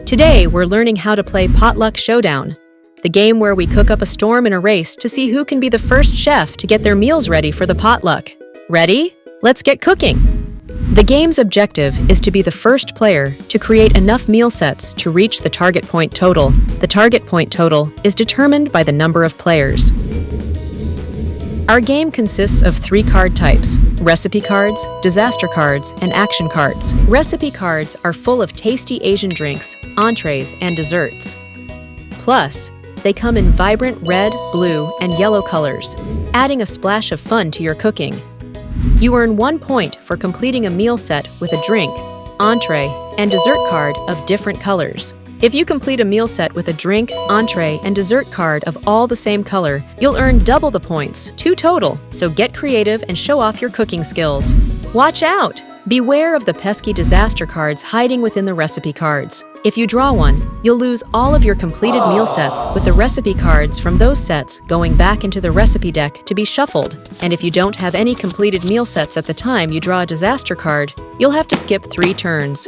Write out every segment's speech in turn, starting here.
Today, we're learning how to play Potluck Showdown, the game where we cook up a storm in a race to see who can be the first chef to get their meals ready for the potluck. Ready? Let's get cooking! The game's objective is to be the first player to create enough meal sets to reach the target point total. The target point total is determined by the number of players. Our game consists of 3 card types: recipe cards, disaster cards, and action cards. Recipe cards are full of tasty Asian drinks, entrees, and desserts. Plus, they come in vibrant red, blue, and yellow colors, adding a splash of fun to your cooking. You earn 1 point for completing a meal set with a drink, entree, and dessert card of different colors. If you complete a meal set with a drink, entree, and dessert card of all the same color, you'll earn double the points, 2 total, so get creative and show off your cooking skills. Watch out! Beware of the pesky disaster cards hiding within the recipe cards. If you draw one, you'll lose all of your completed meal sets, with the recipe cards from those sets going back into the recipe deck to be shuffled. And if you don't have any completed meal sets at the time you draw a disaster card, you'll have to skip 3 turns.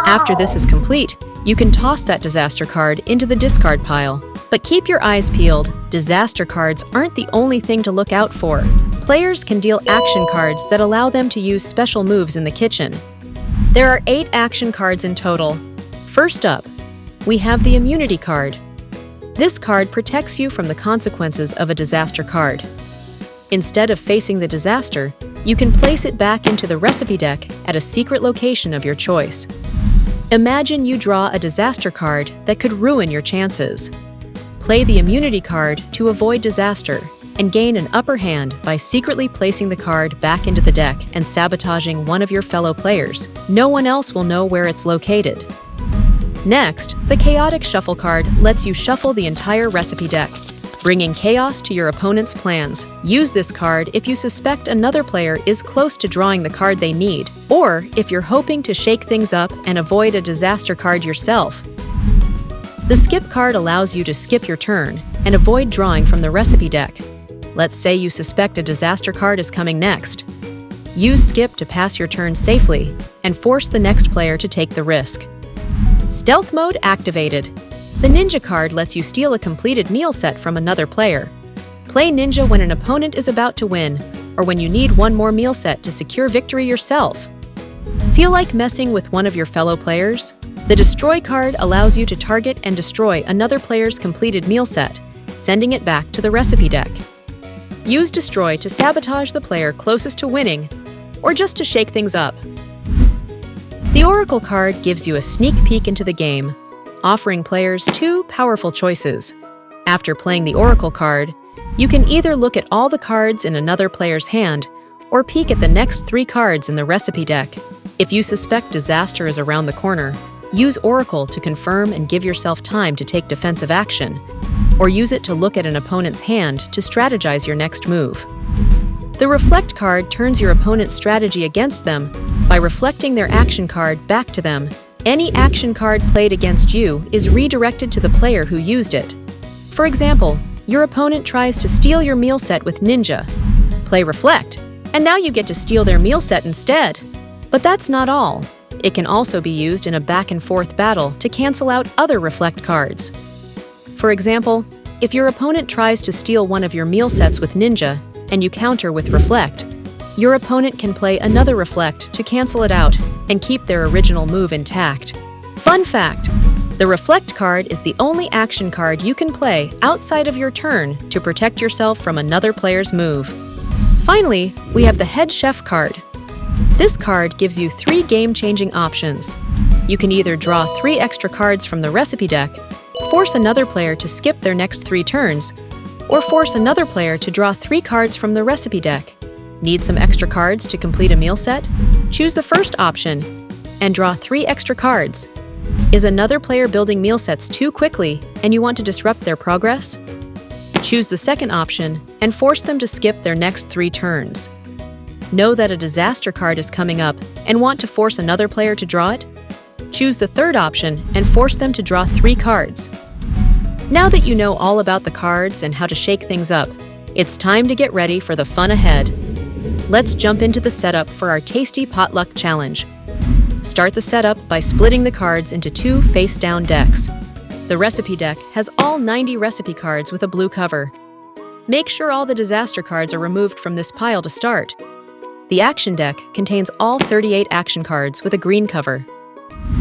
After this is complete, you can toss that disaster card into the discard pile. But keep your eyes peeled. Disaster cards aren't the only thing to look out for. Players can deal action cards that allow them to use special moves in the kitchen. There are 8 action cards in total. First up, we have the immunity card. This card protects you from the consequences of a disaster card. Instead of facing the disaster, you can place it back into the recipe deck at a secret location of your choice. Imagine you draw a disaster card that could ruin your chances. Play the immunity card to avoid disaster and gain an upper hand by secretly placing the card back into the deck and sabotaging one of your fellow players. No one else will know where it's located. Next, the chaotic shuffle card lets you shuffle the entire recipe deck, bringing chaos to your opponent's plans. Use this card if you suspect another player is close to drawing the card they need, or if you're hoping to shake things up and avoid a disaster card yourself. The skip card allows you to skip your turn and avoid drawing from the recipe deck. Let's say you suspect a disaster card is coming next. Use skip to pass your turn safely and force the next player to take the risk. Stealth mode activated. The ninja card lets you steal a completed meal set from another player. Play ninja when an opponent is about to win, or when you need one more meal set to secure victory yourself. Feel like messing with one of your fellow players? The destroy card allows you to target and destroy another player's completed meal set, sending it back to the recipe deck. Use destroy to sabotage the player closest to winning, or just to shake things up. The oracle card gives you a sneak peek into the game, offering players 2 powerful choices. After playing the oracle card, you can either look at all the cards in another player's hand or peek at the next 3 cards in the recipe deck. If you suspect disaster is around the corner, use oracle to confirm and give yourself time to take defensive action, or use it to look at an opponent's hand to strategize your next move. The reflect card turns your opponent's strategy against them by reflecting their action card back to them. Any action card played against you is redirected to the player who used it. For example, your opponent tries to steal your meal set with ninja. Play reflect, and now you get to steal their meal set instead. But that's not all. It can also be used in a back-and-forth battle to cancel out other reflect cards. For example, if your opponent tries to steal one of your meal sets with ninja and you counter with reflect, your opponent can play another reflect to cancel it out and keep their original move intact. Fun fact: the reflect card is the only action card you can play outside of your turn to protect yourself from another player's move. Finally, we have the head chef card. This card gives you 3 game-changing options. You can either draw 3 extra cards from the recipe deck, force another player to skip their next 3 turns, or force another player to draw 3 cards from the recipe deck. Need some extra cards to complete a meal set? Choose the first option and draw 3 extra cards. Is another player building meal sets too quickly and you want to disrupt their progress? Choose the second option and force them to skip their next 3 turns. Know that a disaster card is coming up and want to force another player to draw it? Choose the third option and force them to draw 3 cards. Now that you know all about the cards and how to shake things up, it's time to get ready for the fun ahead. Let's jump into the setup for our tasty potluck challenge. Start the setup by splitting the cards into 2 face-down decks. The recipe deck has all 90 recipe cards with a blue cover. Make sure all the disaster cards are removed from this pile to start. The action deck contains all 38 action cards with a green cover.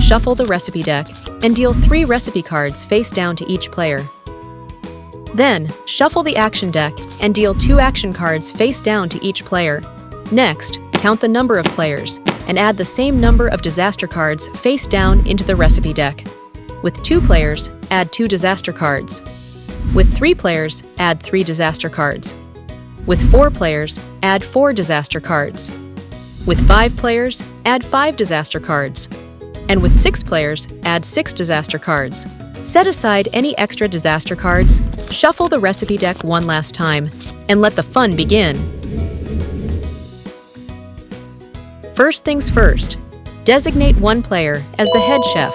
Shuffle the recipe deck and deal 3 recipe cards face down to each player. Then, shuffle the action deck and deal 2 action cards face down to each player. Next, count the number of players and add the same number of disaster cards face down into the recipe deck. With 2 players, add 2 disaster cards. With 3 players, add 3 disaster cards. With 4 players, add 4 disaster cards. With 5 players, add 5 disaster cards. And with 6 players, add 6 disaster cards. Set aside any extra disaster cards, shuffle the recipe deck one last time, and let the fun begin. First things first, designate one player as the head chef.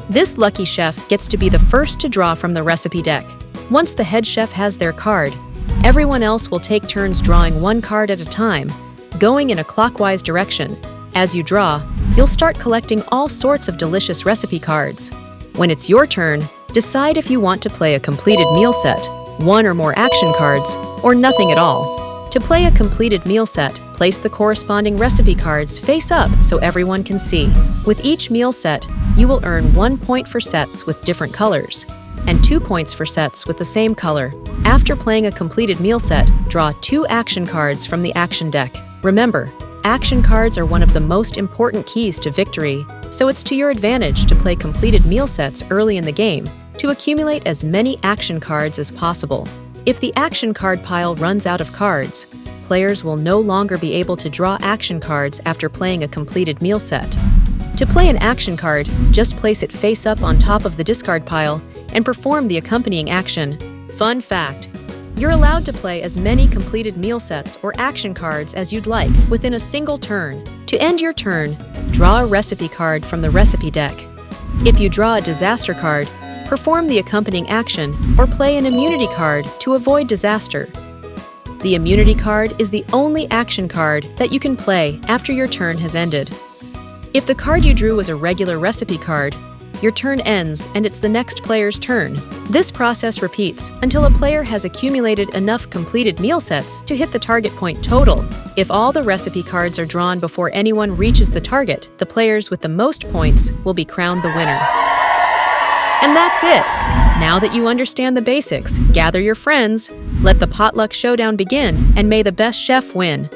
This lucky chef gets to be the first to draw from the recipe deck. Once the head chef has their card, everyone else will take turns drawing one card at a time, going in a clockwise direction. As you draw, you'll start collecting all sorts of delicious recipe cards. When it's your turn, decide if you want to play a completed meal set, 1 or more action cards, or nothing at all. To play a completed meal set, place the corresponding recipe cards face up so everyone can see. With each meal set, you will earn 1 point for sets with different colors, and 2 points for sets with the same color. After playing a completed meal set, draw 2 action cards from the action deck. Remember, action cards are one of the most important keys to victory, so it's to your advantage to play completed meal sets early in the game to accumulate as many action cards as possible. If the action card pile runs out of cards, players will no longer be able to draw action cards after playing a completed meal set. To play an action card, just place it face up on top of the discard pile and perform the accompanying action. Fun fact: you're allowed to play as many completed meal sets or action cards as you'd like within a single turn. To end your turn, draw a recipe card from the recipe deck. If you draw a disaster card, perform the accompanying action or play an immunity card to avoid disaster. The immunity card is the only action card that you can play after your turn has ended. If the card you drew was a regular recipe card, your turn ends and it's the next player's turn. This process repeats until a player has accumulated enough completed meal sets to hit the target point total. If all the recipe cards are drawn before anyone reaches the target, the players with the most points will be crowned the winner. And that's it! Now that you understand the basics, gather your friends, let the Potluck Showdown begin, and may the best chef win.